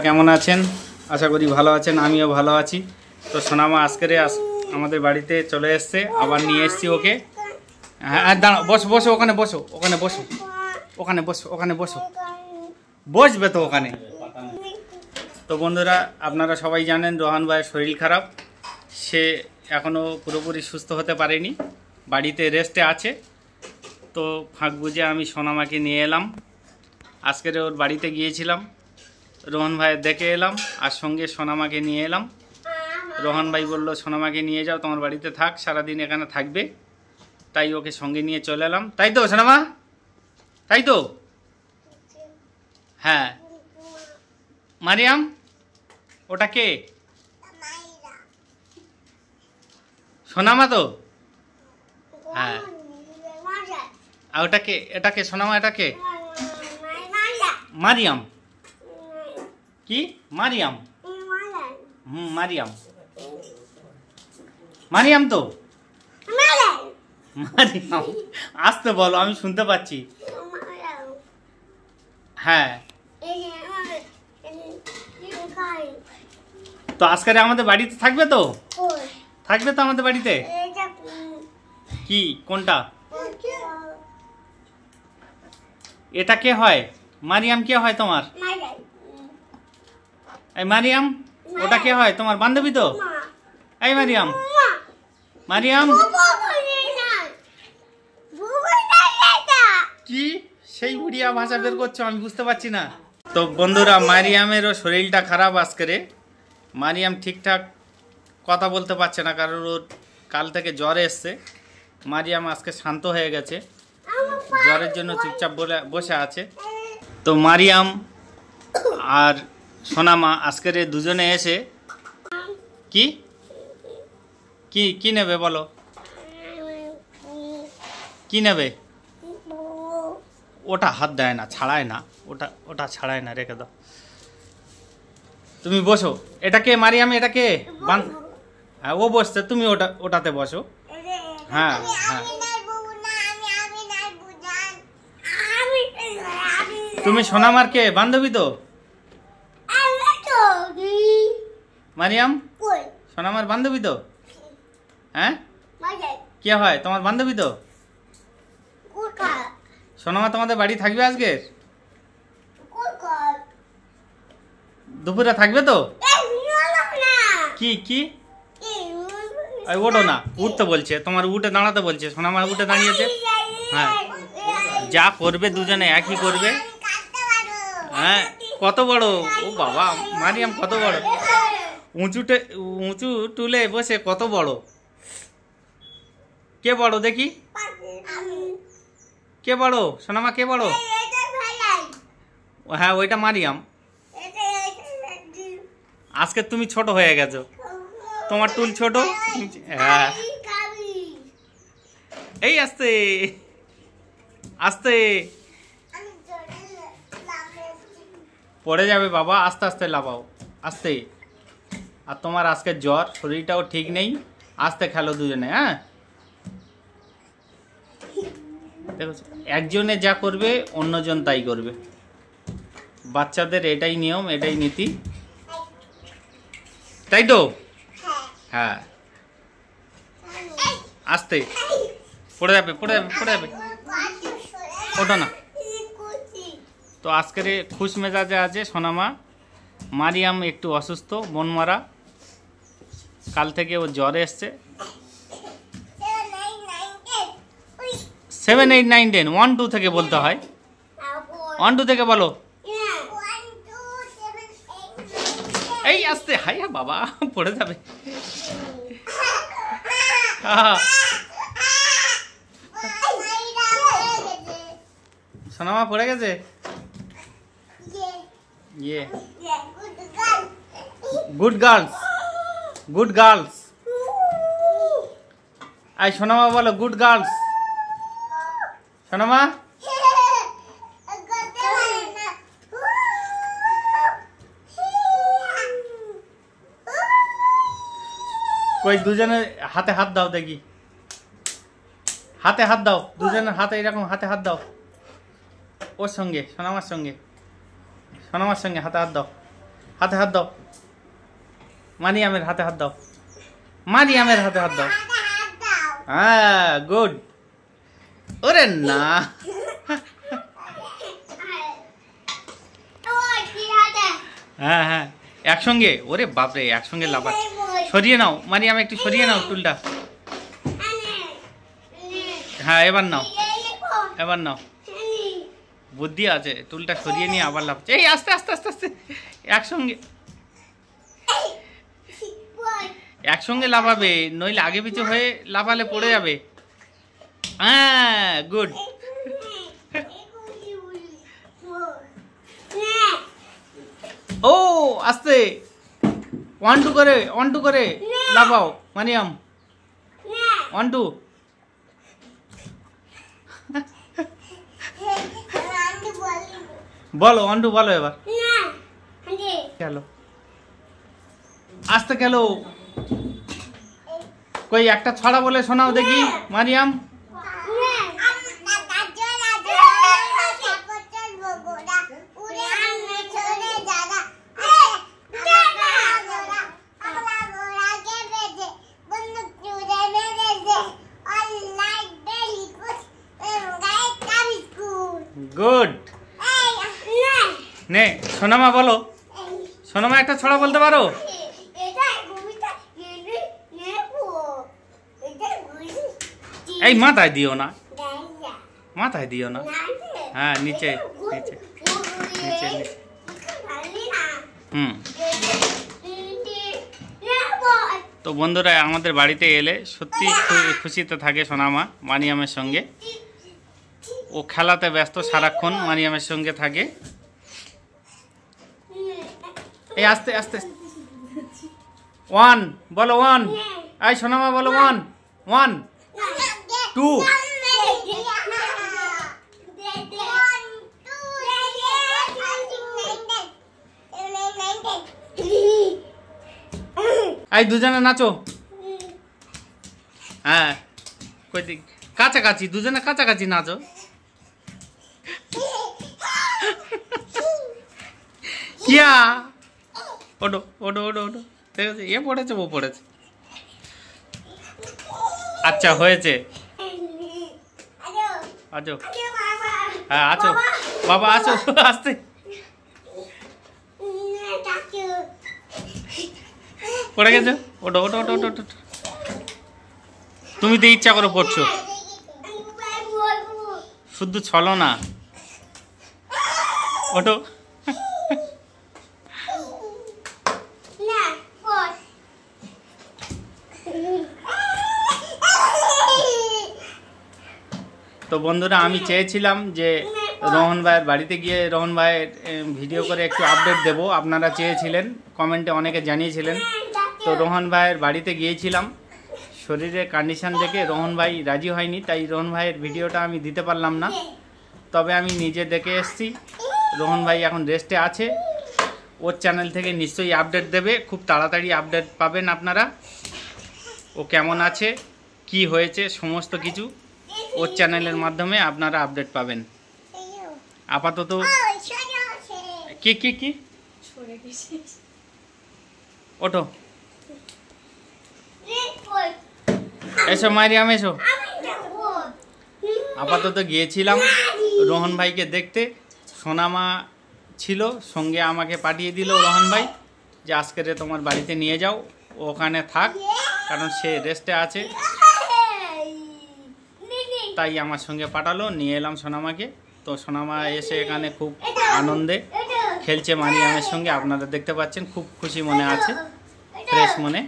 কেমন আছেন? আশা করি ভালো আছেন, আমিও ভালো আছি। তো সোনামা আজকে আমাদের বাড়িতে চলে এসছে, আবার নিয়ে এসছি ওকে। হ্যাঁ দাঁড়াও, বসো বসো, ওখানে বসো, ওখানে বসো, ওখানে বসো, ওখানে বসো, বসবে তো ওখানে। তো বন্ধুরা, আপনারা সবাই জানেন রোহান ভাইয়ের শরীর খারাপ, সে এখনও পুরোপুরি সুস্থ হতে পারেনি, বাড়িতে রেস্টে আছে। তো ফাঁক বুঝে আমি সোনামাকে নিয়ে এলাম, আজকের ওর বাড়িতে গিয়েছিলাম, রোহন ভাই দেখে এলাম, আর সঙ্গে সোনামাকে নিয়ে এলাম। রোহন ভাই বলল সোনামাকে নিয়ে যাও, তোমার বাড়িতে থাক, সারাদিন এখানে থাকবে, তাই ওকে সঙ্গে নিয়ে চলে এলাম। তাই তো সোনামা? তাই তো? হ্যাঁ। মারিয়াম, ওটা কে? সোনামা তো? হ্যাঁ। আর ওটাকে, এটাকে সোনামা, এটাকে মারিয়াম। কি মারিয়াম? মারিয়াম, মারিয়াম তো? মারিয়াম, আসতে বলো, আমি শুনতে পাচ্ছি। হ্যাঁ। তো আজকে আমাদের বাড়িতে থাকবে তো? থাকবে তো আমাদের বাড়িতে? কি, কোনটা? এটা কে হয়? মারিয়াম কে হয় তোমার? এই মারিয়াম, ওটা কে হয় তোমার? বান্ধবী তো? এই মারিয়াম, মারিয়াম কি সেই উড়িয়া ভাষা বের করছো, আমি বুঝতে পারছি না। তো বন্ধুরা, মারিয়ামেরও শরীরটা খারাপ আজকে। মারিয়াম ঠিকঠাক কথা বলতে পারছে না, কারণ ওর কাল থেকে জ্বর এসছে। মারিয়াম আজকে শান্ত হয়ে গেছে, জ্বরের জন্য চুপচাপ বসে আছে। তো মারিয়াম আর সোনামা আজকের দুজনে এসে কি কি কি নেবে বলো? কি নেবে? ওটা হাত দেয় না, ছাড়ায় না, ওটা ওটা ছাড়ায় না, রেখে দাও। তুমি বসো। এটাকে মারিয়াম, এটাকে হ্যাঁ, ও বসছে, তুমি ওটাতে বসো। হ্যাঁ হ্যাঁ, তুমি সোনামার কে বান্ধবী তো? মারিয়াম সোনামার বান্ধবী তো? হ্যাঁ, কে হয় তোমার বান্ধবী তো? সোনামা তোমাদের বাড়ি থাকবে আজকে? দুপুরে থাকবে তো? কি কি? ওঠো না, উঠতে বলছে, তোমার উঠে দাঁড়াতে বলছে। সোনামার উঠে দাঁড়িয়েছে। হ্যাঁ, যা করবে দুজনে একই করবে। হ্যাঁ, কত বড় ও বাবা, মারিয়াম কত বড়, উঁচু টুলে বসে, কত বড়। কে বড় দেখি? কে বড়? সোনামা কে বড়? হ্যাঁ, ওইটা মারিয়াম। আজকে তুমি ছোট হয়ে গেছো, তোমার টুল ছোট। হ্যাঁ, এই আস্তে আস্তে, পড়ে যাবে বাবা, আস্তে আস্তে লাফাও, আস্তে। আর তোমার আজকে জ্বর, শরীরটাও ঠিক নেই, আস্তে খেলো দুজনে। হ্যাঁ, দেখো, একজনে যা করবে অন্যজন তাই করবে, বাচ্চাদের এটাই নিয়ম, এটাই নীতি, তাই তো? হ্যাঁ, আস্তে, পড়ে যাবে, পড়ে যাবে, পড়ে যাবে, ওঠো না। তো আজকের খুশ মেজাজে আছে সোনামা। মারিয়াম একটু অসুস্থ, মন মারা, কাল থেকে ও জ্বর এসছে। 7 8 9 10 1 2 থেকে বলতে হয়, 1 2 থেকে বলো। এই আস্তে, হাই বাবা, পড়ে যাবে। সোনামা পড়ে গেছে। ইয়ে, good girls, good girls. I সোনামা বলো, গুড গার্লস। সোনামা, কই দুজনে হাতে হাত দাও দেখি, হাতে হাত দাও, দুজনের হাতে এরকম হাতে হাত দাও, ওর সঙ্গে সোনামার সঙ্গে, সোনামার সঙ্গে হাতে হাত দাও। হাতে হাত দাও, মারিয়ামের হাতে হাত দাও, মারিয়ামের হাতে হাত দাও। হ্যাঁ গুড। ওরে না, হ্যাঁ হ্যাঁ একসঙ্গে। ওরে বাপরে, একসঙ্গে লাফাচ্ছে। সরিয়ে নাও মারিয়াম, একটু সরিয়ে নাও টুলটা। হ্যাঁ এবার নাও, এবার নাও, বুদ্ধি আছে। টুলটা সরিয়ে নিয়ে আবার লাফাচ্ছে। এই আস্তে আস্তে আস্তে আস্তে, একসঙ্গে একসঙ্গে লাফাবে, নইলে আগে পিছু হয়ে লাফালে পড়ে যাবে। হ্যাঁ গুড। ও আস্তে, 1 2 করে, 1 2 করে লাফাও মারিয়াম। 1 2। বলো 1 2 বলো এবার। খেলো আস্তে, খেলো। কই একটা ছড়া বলে শোনাও দেখি মারিয়াম। গুড। নে সোনামা বলো, সোনামা একটা ছড়া বলতে পারো? এই মাথায় দিও না, মাথায় দিও না। হ্যাঁ নিচে নিচে নিচে নিচে। তো বন্ধুরা আমাদের বাড়িতে এলে সত্যি খুশিতে থাকে সোনামা মারিয়ামের সঙ্গে। ও খেলাতে ব্যস্ত সারাক্ষণ, মারিয়ামের সঙ্গে থাকে। এই আস্তে আস্তে 1 বলো, 1। এই সোনামা বলো 1 1 2। এই দুজনে নাচো। হ্যাঁ কই দিক কাছাকাছি, দুজনে কাছাকাছি নাচো। কিয়া ওটো ওটো ওটো ওটো, ঠিক আছে। এ পড়েছে, ও পড়েছে। আচ্ছা হয়েছে। আছো, হ্যাঁ আছো বাবা, আছো আসতে। পড়ে গেছো, ওটো ওটো ওটো ওটো। তুমি তো ইচ্ছা করে পড়ছো, শুধু ছলো না। ওটো। তো বন্ধুরা আমি চেয়েছিলাম যে রোহন ভাইয়ের বাড়িতে গিয়ে রোহন ভাইয়ের ভিডিও করে একটু আপডেট দেব। আপনারা চেয়েছিলেন, কমেন্টে অনেকে জানিয়েছিলেন। তো রোহন ভাইয়ের বাড়িতে গিয়েছিলাম, শরীরের কন্ডিশন দেখে রোহন ভাই রাজি হয়নি, তাই রোহন ভাইয়ের ভিডিওটা আমি দিতে পারলাম না। তবে আমি নিজে দেখে এসেছি, রোহন ভাই এখন রেস্টে আছে। ওর চ্যানেল থেকে নিশ্চয়ই আপডেট দেবে, খুব তাড়াতাড়ি আপডেট পাবেন আপনারা। ও কেমন আছে, কি হয়েছে, সমস্ত কিছু ওর চ্যানেলের মাধ্যমে আপনারা আপডেট পাবেন। আপাতত কি কি কি ওঠো, এসো মারিয়াম এসো। আপাতত গিয়েছিলাম রোহন ভাইকে দেখতে। সোনামা ছিল সঙ্গে, আমাকে পাঠিয়ে দিল রোহন ভাই যে আজকে তোমার বাড়িতে নিয়ে যাও, ওখানে থাক, কারণ সে রেস্টে আছে। তাই আমার সঙ্গে পাঠালো, নিয়ে এলাম সোনামাকে। তো সোনামা এসে এখানে খুব আনন্দে খেলছে মারিয়ামের সঙ্গে, আপনারা দেখতে পাচ্ছেন। খুব খুশি মনে আছে, ফ্রেশ মনে।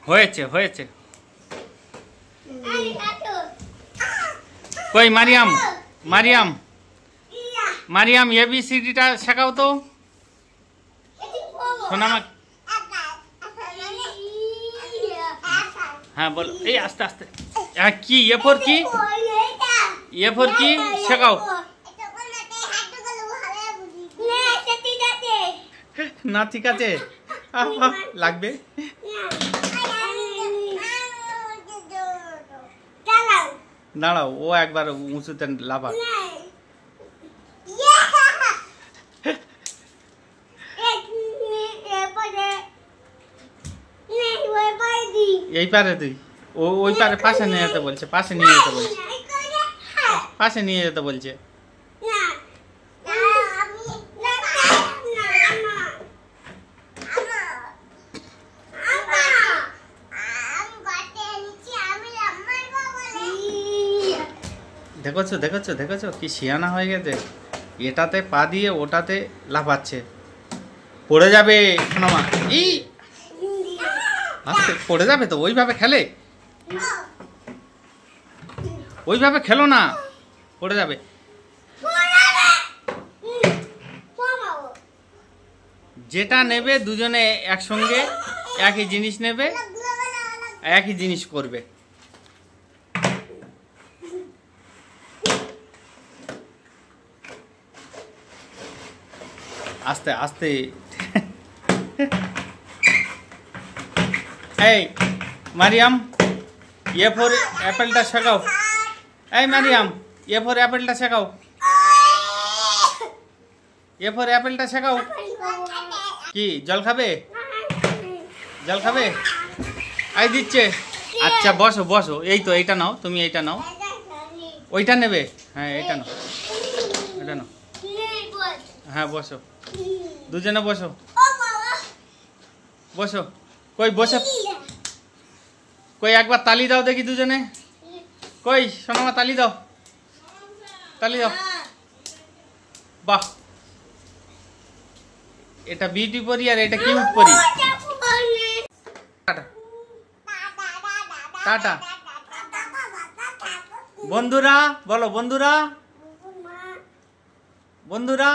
হয়েছে হয়েছে। কই মারিয়াম, মারিয়াম মারিয়াম এবিসিডিটা শেখাও তো সোনামা। হ্যাঁ বলো, এই আস্তে আস্তে। হ্যাঁ কি এ ফর কি, এ ফর কি শেখাও। না ঠিক আছে, লাগবে। দাঁড়াও, ও একবার উঁচুতে লাফা। এই পারে তুই, ওই পারে পাশে নিয়ে যেতে বলছে, পাশে নিয়ে যেতে বলছে, পাশে নিয়ে যেতে বলছে। দেখেছো দেখেছো দেখেছো কি শিয়ানা হয়ে গেছে, এটাতে পা দিয়ে ওটাতে লাফাচ্ছে। পড়ে যাবে সোনামা, এই আস্তে পড়ে যাবে তো। ওইভাবে খেলে, ওইভাবে খেলো না, পড়ে যাবে। যেটা নেবে দুজনে একসঙ্গে একই জিনিস নেবে, একই জিনিস করবে। আস্তে আস্তে। এই মারিয়াম, এ ফর অ্যাপেলটা শেখাও। এই মারিয়াম, এ ফর অ্যাপেলটা শেখাও, এ ফর অ্যাপেলটা শেখাও। কি জল খাবে? জল খাবে? আই দিচ্ছে। আচ্ছা বসো বসো, এই তো এইটা নাও, তুমি এইটা নাও। ওইটা নেবে? হ্যাঁ এইটা নাও, এটা নাও। হ্যাঁ বসো, দুজনে বসো, বসো। কই বসে, কই একবার তালি দাও দেখি দুজনে। কই সোনামা তালি দাও, তালি দাও। বাহ, এটা বিউটি পরি আর এটা কিউট পরি। Tata tata. বন্ধুরা বলো, বন্ধুরা, বন্ধুরা।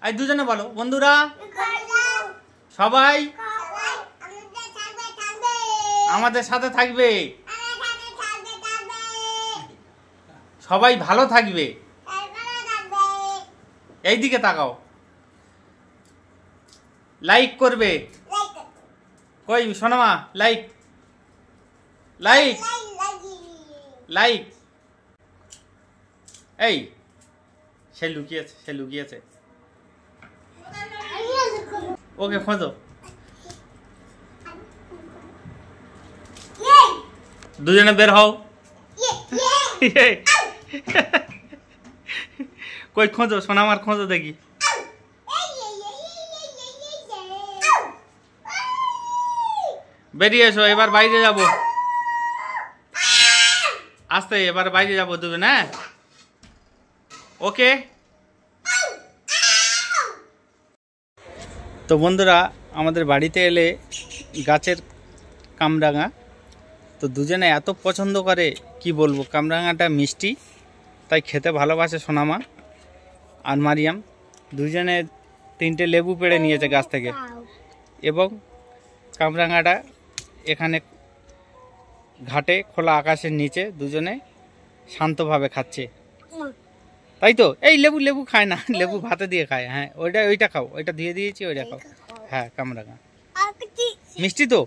এই দুজনে বলো, বন্ধুরা। সবাই আমাদের সাথে থাকবে, সবাই ভালো থাকবে। এই দিকে তাকাও, লাইক করবে। কই সোনামা, লাইক, লাইক, লাইক। এই সে লুকিয়েছে, সে লুকিয়েছে, ওকে খোঁজো। দুজনে বের হও। কই খোঁজো সোনামার, খোঁজো দেখি। বেরিয়ে এসো, এবার বাইরে যাব। আস্তে, এবার বাইরে যাব দুজনে। হ্যাঁ ওকে। তো বন্ধুরা, আমাদের বাড়িতে এলে গাছের কামরাঙা তো দুজনে এত পছন্দ করে কি বলবো। কামরাঙাটা মিষ্টি, তাই খেতে ভালোবাসে সোনামা আর মারিয়াম। দুজনে 3টে লেবু পেড়ে নিয়েছে গাছ থেকে, এবং কামরাঙাটা এখানে ঘাটে খোলা আকাশের নিচে দুজনে শান্তভাবে খাচ্ছে, তাই তো। এই লেবু, লেবু খায় না, লেবু ভাতে দিয়ে খায়। হ্যাঁ ওইটা খাও, ওইটা দিয়ে দিয়েছি, ওইটা খাও। হ্যাঁ কামরাঙা মিষ্টি তো,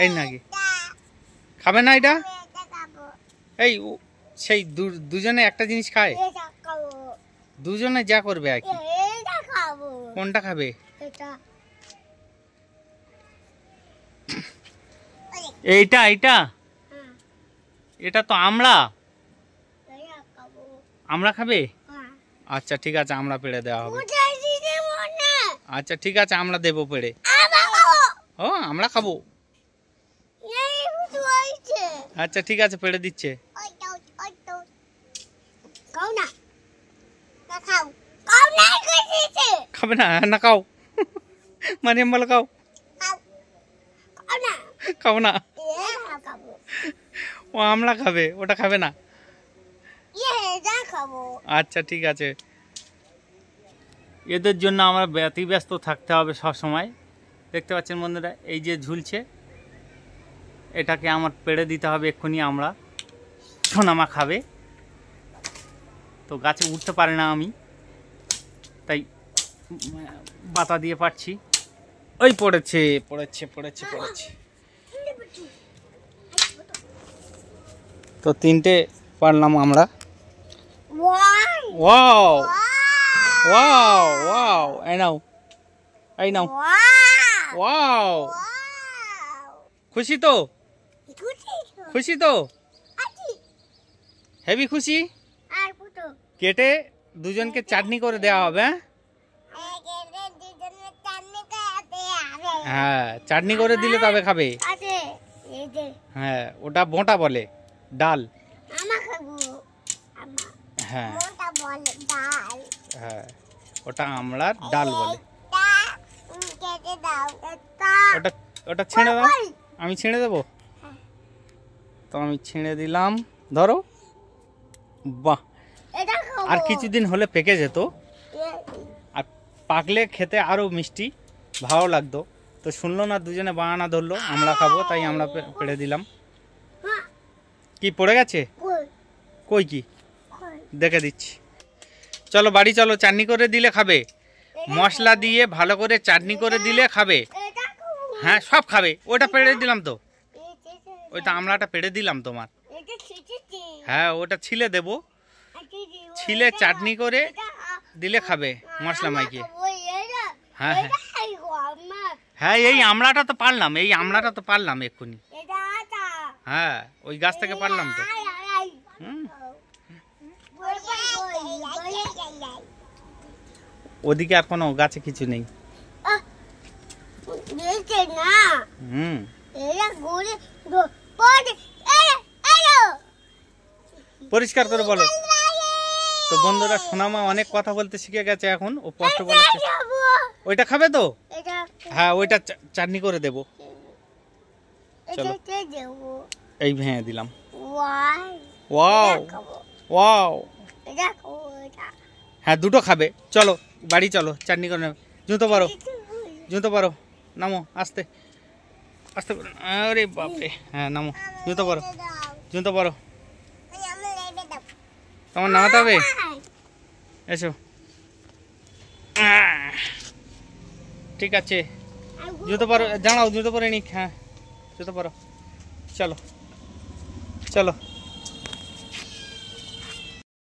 এই নাকি খাবে না এটা? এই সেই দুজনে একটা জিনিস খায়, দুজনে যা করবে আর কি। কোনটা খাবে? এইটা, এইটা, এটা তো আমড়া, আমড়া খাবে? আচ্ছা ঠিক আছে, আমড়া পেড়ে দেওয়া হবে। আচ্ছা ঠিক আছে, আমরা দেবো পেড়ে। ও আমরা খাবো। আচ্ছা ঠিক আছে, পেড়ে দিচ্ছে। খাবে না? না খাও, মারিয়াম বলো খাও। খাবো না, ও আমড়া খাবে, ওটা খাবে না। আচ্ছা ঠিক আছে, এদের জন্য আমরা ব্যতিব্যস্ত থাকতে হবে সব সময়। দেখতে পাচ্ছেন বন্ধুরা, এই যে ঝুলছে, এটাকে আমার পেড়ে দিতে হবে এক্ষুনি। আমরা সোনামা খাবে তো, গাছে উঠতে পারে না আমি, তাই বাতা দিয়ে পারছি। ওই পড়েছে, পড়েছে, পড়েছে, পড়েছে। তো 3টে পারলাম আমরা। ওয়াও ওয়াও ওয়াও, এই নাও এই নাও। ওয়াও, খুশি তো? খুশি তো? হেভি খুশি। কেটে দুজনকে চাটনি করে দেওয়া হবে। হ্যাঁ, চাটনি করে দিলে তবে খাবে। হ্যাঁ, ওটা বোঁটা বলে, ডাল। হ্যাঁ হ্যাঁ, ওটা আমড়ার ডাল বলে। ওটা ওটা ছেড়ে দাও, আমি ছেড়ে দেবো। তো আমি ছেড়ে দিলাম, ধরো। বাহ, আর কিছুদিন হলে পেকে যেত, আর পাকলে খেতে আরো মিষ্টি ভালো লাগতো। তো শুনলো না, দুজনে বাহানা ধরলো আমরা খাবো, তাই আমরা পেড়ে দিলাম। কি পড়ে গেছে? কই কি দেখে দিচ্ছি। চলো বাড়ি চলো, চাটনি করে দিলে খাবে। মশলা দিয়ে ভালো করে চাটনি করে দিলে খাবে। হ্যাঁ, সব খাবে। ওটা পেড়ে দিলাম তো, ওইটা আমলাটা পেড়ে দিলাম তোমার। হ্যাঁ, ওটা ছিলে দেবো, ছিলে চাটনি করে দিলে খাবে মশলা মাইকে। হ্যাঁ হ্যাঁ হ্যাঁ, এই আমলাটা তো পারলাম, এই আমলাটা তো পারলাম এক্ষুনি। হ্যাঁ, ওই গাছ থেকে পারলাম তো। ওদিকে আর কোনো গাছে কিছু নেই। পরিষ্কার করে বলো। তো বন্ধুরা, সোনামা অনেক কথা বলতে শিখে গেছে এখন, ও স্পষ্ট বলছে। ওইটা খাবে তো? হ্যাঁ, ওইটা চাটনি করে দেবো। চলো, এই ভেঙে দিলাম। ওয়াও ওয়াও, হ্যাঁ দুটো খাবে। চলো বাড়ি চলো, চাটনি করে নেবে। জুতো পারো, জুতো পারো, নামো আস্তে আস্তে। আরে বাপরে, হ্যাঁ নামো, জুতো পারো, জুতো পারো। তোমার নামাতে হবে, এসো। ঠিক আছে, জুতো পারো, দাঁড়াও, জুতো পরে নি। হ্যাঁ, জুতো পারো, চলো চলো।